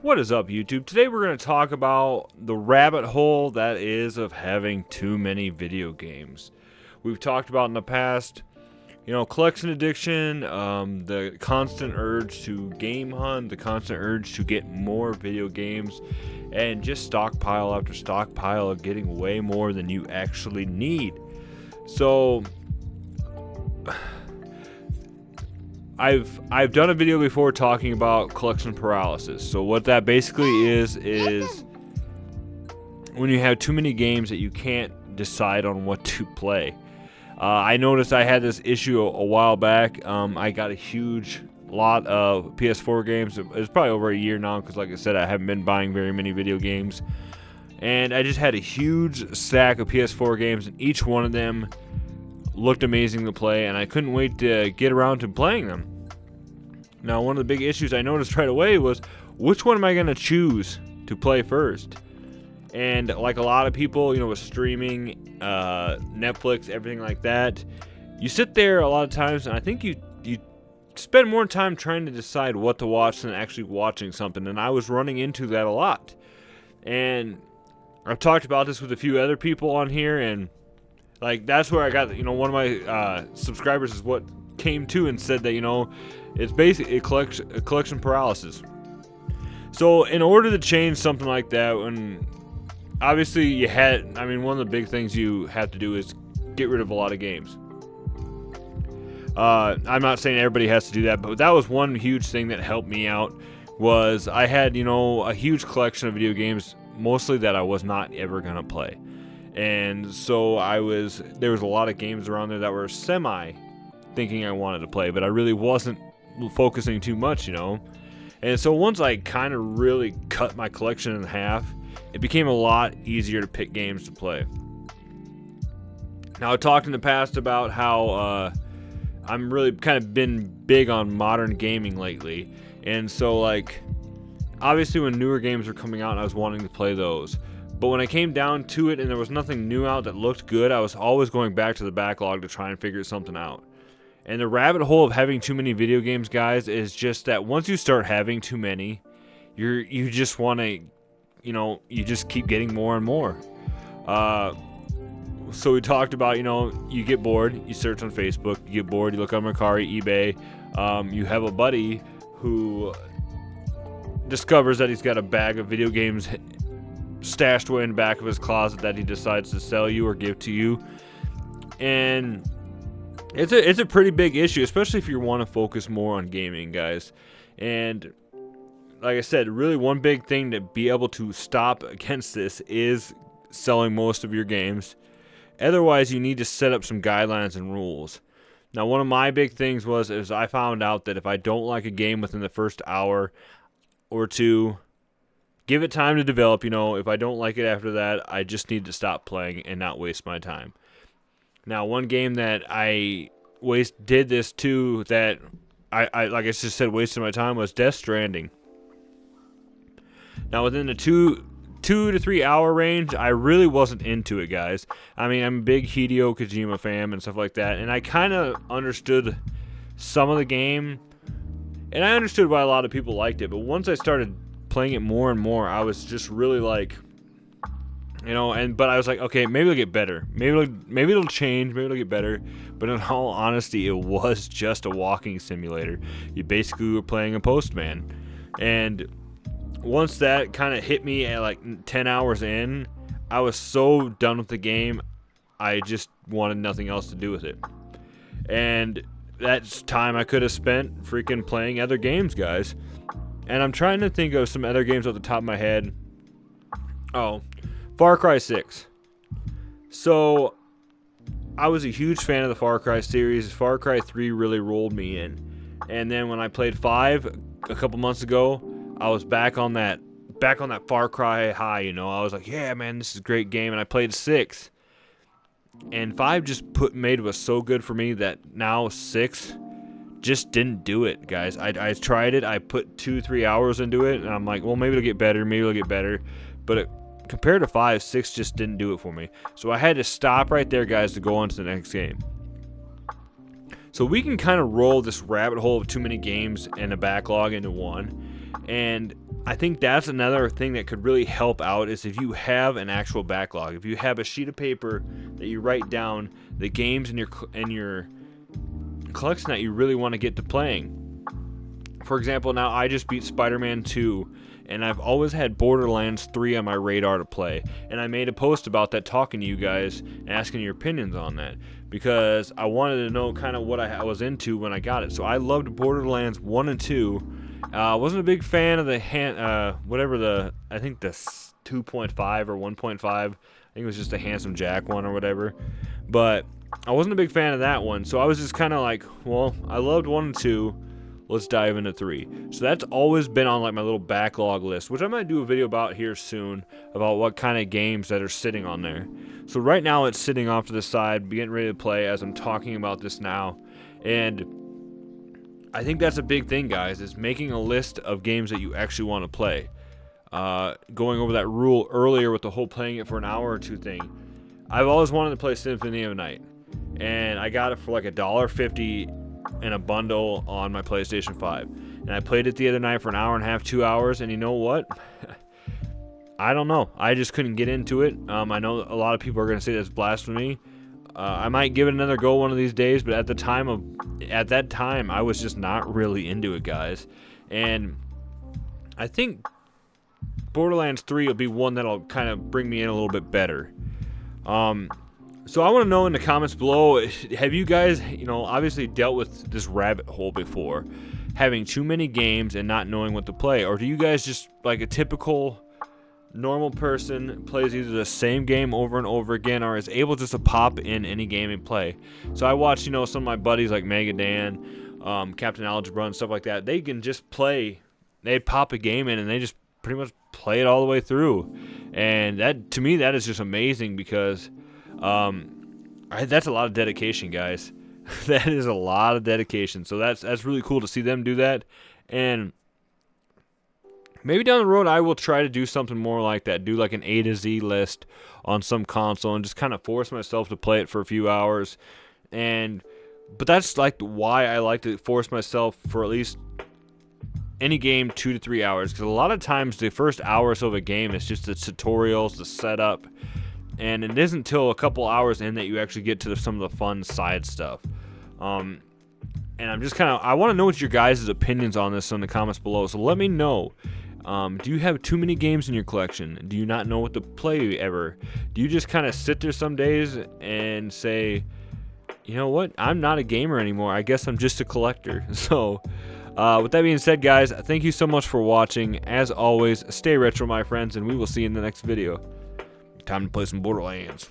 What is up, YouTube? Today we're going to talk about the rabbit hole that is of having too many video games. We've talked about in the past, collection addiction, the constant urge to game hunt, the constant urge to get more video games, and just stockpile after stockpile of getting way more than you actually need. So I've done a video before talking about collection paralysis. So what that basically is when you have too many games that you can't decide on what to play. I noticed I had this issue a while back. I got a huge lot of PS4 games. It's probably over a year now because, like I said, I haven't been buying very many video games. And I just had a huge stack of PS4 games, and each one of them looked amazing to play, and I couldn't wait to get around to playing them. Now, one of the big issues I noticed right away was, which one am I going to choose to play first? And like a lot of people, with streaming, Netflix, everything like that, you sit there a lot of times, and I think you spend more time trying to decide what to watch than actually watching something, and I was running into that a lot. And I've talked about this with a few other people on here, and that's where I got, one of my subscribers is what came to and said that, it's basically a collection paralysis. So in order to change something like that, when obviously one of the big things you have to do is get rid of a lot of games. I'm not saying everybody has to do that, but that was one huge thing that helped me out. Was I had, a huge collection of video games, mostly that I was not ever gonna play. And so there was a lot of games around there that were semi thinking I wanted to play, but I really wasn't focusing too much, And so once I kind of really cut my collection in half, it became a lot easier to pick games to play. Now, I talked in the past about how I'm really kind of been big on modern gaming lately. And so, obviously when newer games were coming out, I was wanting to play those. But when I came down to it and there was nothing new out that looked good, I was always going back to the backlog to try and figure something out. And the rabbit hole of having too many video games, guys, is just that once you start having too many, you just want to, you just keep getting more and more. So we talked about, you get bored, you search on Facebook, you get bored, you look on Mercari, eBay. You have a buddy who discovers that he's got a bag of video games stashed away in the back of his closet that he decides to sell you or give to you. And it's a pretty big issue, especially if you want to focus more on gaming, guys. And like I said, really one big thing to be able to stop against this is selling most of your games. Otherwise, you need to set up some guidelines and rules. Now, one of my big things is I found out that if I don't like a game within the first hour or two, give it time to develop. If I don't like it after that, I just need to stop playing and not waste my time. Now, one game that I did this to that I like I just said wasted my time was Death Stranding. Now, within the 2 to 3 hour range, I really wasn't into it, guys. I'm a big Hideo Kojima fan and stuff like that, and I kind of understood some of the game, and I understood why a lot of people liked it. But once I started playing it more and more, I was just really but I was like, okay, maybe it'll get better. Maybe it'll change. Maybe it'll get better. But in all honesty, it was just a walking simulator. You basically were playing a postman. And once that kind of hit me at 10 hours in, I was so done with the game, I just wanted nothing else to do with it. And that's time I could have spent freaking playing other games, guys. And I'm trying to think of some other games off the top of my head. Oh, Far Cry 6. So, I was a huge fan of the Far Cry series. Far Cry 3 really rolled me in. And then when I played 5 a couple months ago, I was back on that Far Cry high, I was like, yeah, man, this is a great game. And I played 6. And 5 just made it so good for me that now 6 just didn't do it, guys. I tried it. I put 2-3 hours into it, and I'm like, well, maybe it'll get better. But compared to 5, 6 just didn't do it for me. So I had to stop right there, guys, to go on to the next game. So we can kind of roll this rabbit hole of too many games and a backlog into one. And I think that's another thing that could really help out, is if you have an actual backlog. If you have a sheet of paper that you write down the games in your collection that you really want to get to playing. For example, now I just beat Spider-Man 2, and I've always had Borderlands 3 on my radar to play. And I made a post about that, talking to you guys and asking your opinions on that, because I wanted to know kind of what I was into when I got it. So I loved Borderlands 1 and 2. I wasn't a big fan of the I think the 2.5 or 1.5. I think it was just a Handsome Jack one or whatever. But I wasn't a big fan of that one. So I was just kind of like, well, I loved 1 and 2. Let's dive into 3. So that's always been on like my little backlog list, which I might do a video about here soon, about what kind of games that are sitting on there. So right now it's sitting off to the side, getting ready to play as I'm talking about this now. And I think that's a big thing, guys, is making a list of games that you actually want to play. Going over that rule earlier with the whole playing it for an hour or two thing. I've always wanted to play Symphony of the Night, and I got it for like $1.50 in a bundle on my PlayStation 5. And I played it the other night for an hour and a half, 2 hours, and you know what? I don't know. I just couldn't get into it. I know a lot of people are going to say that's blasphemy. I might give it another go one of these days, but at that time, I was just not really into it, guys. And I think Borderlands 3 will be one that'll kind of bring me in a little bit better. So I want to know in the comments below, have you guys, obviously dealt with this rabbit hole before, having too many games and not knowing what to play? Or do you guys just, like a typical normal person, plays either the same game over and over again, or is able just to pop in any game and play? So I watch, some of my buddies like Mega Dan, Captain Algebra and stuff like that. They can just play, they pop a game in and they just pretty much play it all the way through. And that, to me, that is just amazing, because that's a lot of dedication, guys. That is a lot of dedication. So that's really cool to see them do that. And maybe down the road I will try to do something more like that. Do like an A to Z list on some console and just kind of force myself to play it for a few hours. But that's like why I like to force myself for at least any game 2 to 3 hours, because a lot of times the first hour or so of a game is just the tutorials, the setup, and it isn't until a couple hours in that you actually get to some of the fun side stuff. And I'm just I want to know what your guys' opinions on this in the comments below. So let me know. Do you have too many games in your collection? Do you not know what to play ever? Do you just kind of sit there some days and say, you know what, I'm not a gamer anymore, I guess I'm just a collector? So with that being said, guys, thank you so much for watching. As always, stay retro, my friends, and we will see you in the next video. Time to play some Borderlands.